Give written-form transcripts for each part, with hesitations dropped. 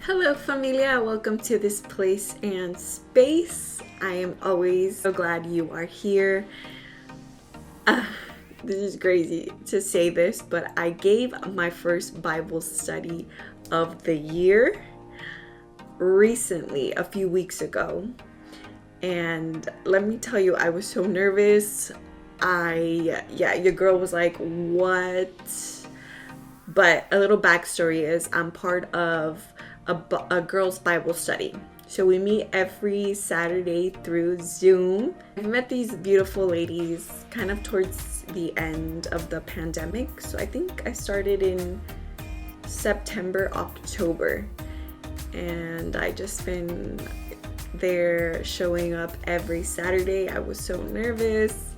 Hello, familia. Welcome to this place and space. I am always so glad you are here. This is crazy to say this, but I gave my first Bible study of the year recently, a few weeks ago. And let me tell you, I was so nervous. Your girl was like, what? But a little backstory is I'm part of a girls' Bible study. So we meet every Saturday through Zoom. I've met these beautiful ladies kind of towards the end of the pandemic. So I think I started in September, October. And I just been there showing up every Saturday. I was so nervous,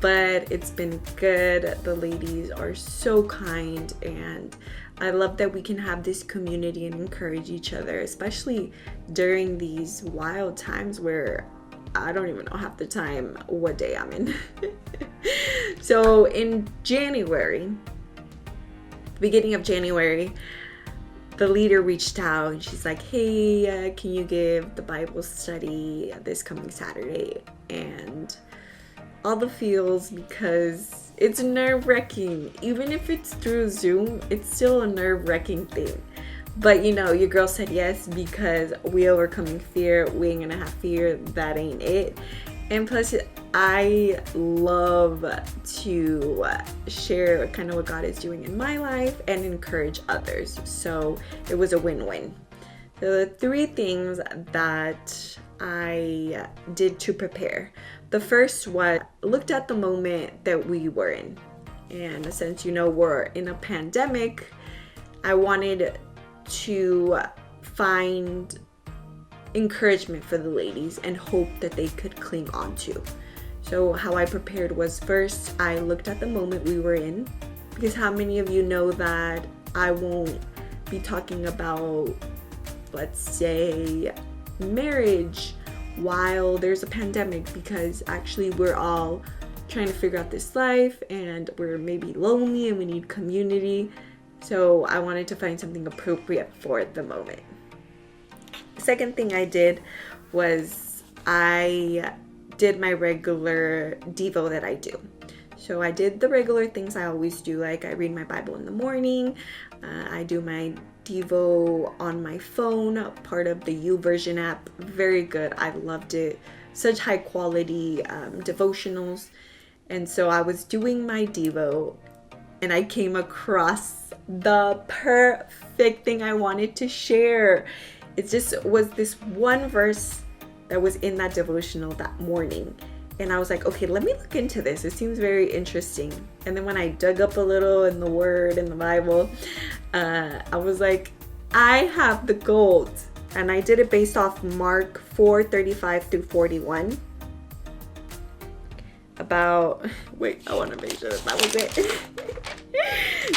but it's been good. The ladies are so kind, and I love that we can have this community and encourage each other, especially during these wild times where I don't even know half the time what day I'm in. So in January, beginning of January, the leader reached out and she's like, hey, can you give the Bible study this coming Saturday? And all the feels, because it's nerve-wracking. Even if it's through Zoom, it's still a nerve-wracking thing. But you know, your girl said yes because we overcoming fear. We ain't gonna have fear. That ain't it. And plus, I love to share kind of what God is doing in my life and encourage others. So it was a win-win. So the three things that I did to prepare. The first was looked at the moment that we were in. And since we're in a pandemic, I wanted to find encouragement for the ladies and hope that they could cling on to. So how I prepared was, first I looked at the moment we were in, because how many of you know that I won't be talking about, let's say, marriage while there's a pandemic, because actually we're all trying to figure out this life and we're maybe lonely and we need community. So I wanted to find something appropriate for the moment. The second thing I did was I did my regular Devo that I do. So I did the regular things I always do, like I read my Bible in the morning, I do my Devo on my phone, part of the YouVersion app. Very good. I loved it. Such high quality devotionals. And so I was doing my Devo and I came across the perfect thing I wanted to share. It just was this one verse that was in that devotional that morning. And I was like, okay, let me look into this. It seems very interesting. And then when I dug up a little in the Word, in the Bible, I was like, I have the gold. And I did it based off Mark 4:35 through 41. I want to make sure that was it.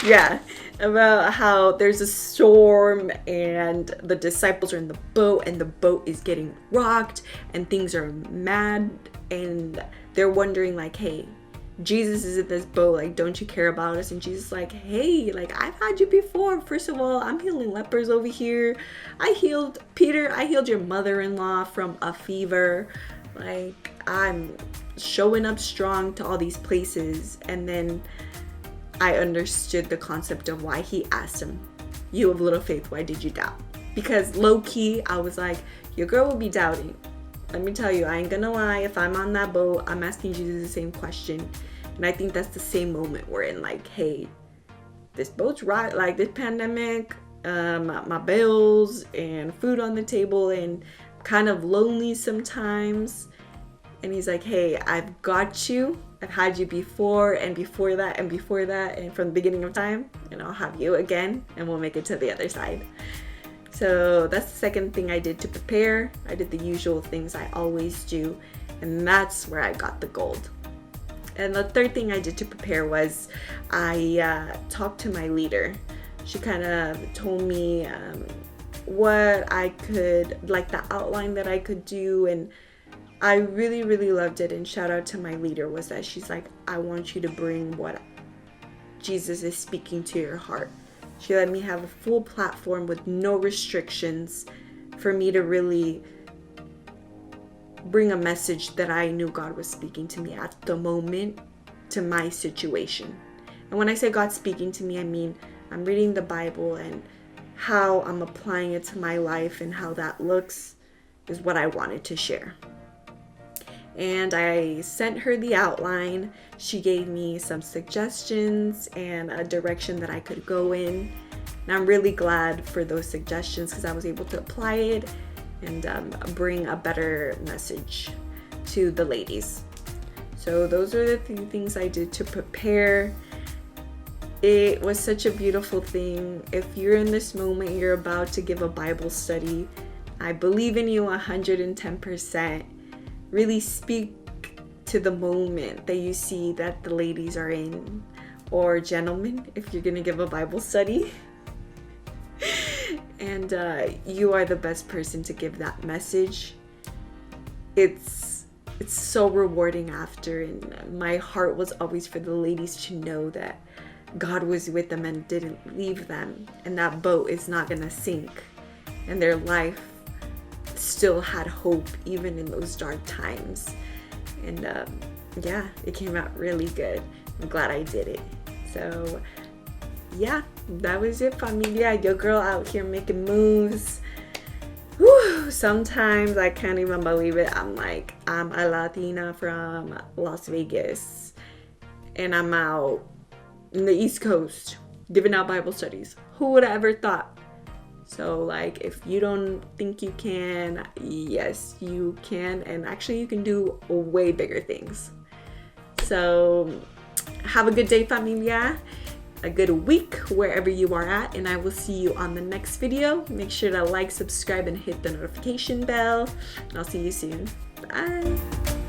Yeah, about how there's a storm and the disciples are in the boat and the boat is getting rocked and things are mad and they're wondering like, hey, Jesus is in this boat, like, don't you care about us? And Jesus is like, hey, like, I've had you before. First of all, I'm healing lepers over here. I healed your mother-in-law from a fever. Like, I'm showing up strong to all these places. And then I understood the concept of why he asked him, you have little faith, why did you doubt? Because low-key, I was like, your girl will be doubting. Let me tell you, I ain't gonna lie, if I'm on that boat, I'm asking Jesus the same question. And I think that's the same moment we're in, like, hey, this boat's right, like this pandemic, my bills and food on the table and kind of lonely sometimes. And he's like, hey, I've got you. I've had you before and before that and before that and from the beginning of time, and I'll have you again and we'll make it to the other side. So that's the second thing I did to prepare. I did the usual things I always do, and that's where I got the gold. And the third thing I did to prepare was I talked to my leader. She kind of told me what I could, like the outline that I could do, and I really, really loved it. And shout out to my leader was that she's like, I want you to bring what Jesus is speaking to your heart She let me have a full platform with no restrictions for me to really bring a message that I knew God was speaking to me at the moment to my situation. And when I say God speaking to me, I mean I'm reading the Bible, and how I'm applying it to my life and how that looks is what I wanted to share. And I sent her the outline. She gave me some suggestions and a direction that I could go in. And I'm really glad for those suggestions because I was able to apply it and bring a better message to the ladies. So those are the few things I did to prepare. It was such a beautiful thing. If you're in this moment, you're about to give a Bible study, I believe in you 110%. Really speak to the moment that you see that the ladies are in, or gentlemen, if you're gonna give a Bible study. And you are the best person to give that message. It's so rewarding after, and my heart was always for the ladies to know that God was with them and didn't leave them, and that boat is not gonna sink, and their life still had hope even in those dark times. And yeah, it came out really good. I'm glad I did it. So yeah, that was it, familia. Your girl out here making moves. Whew, sometimes I can't even believe it. I'm like, I'm a Latina from Las Vegas, and I'm out in the East Coast giving out Bible studies. Who would have ever thought? So like, if you don't think you can, yes, you can. And actually you can do way bigger things. So have a good day, familia. A good week wherever you are at, and I will see you on the next video. Make sure to like, subscribe, and hit the notification bell, and I'll see you soon. Bye.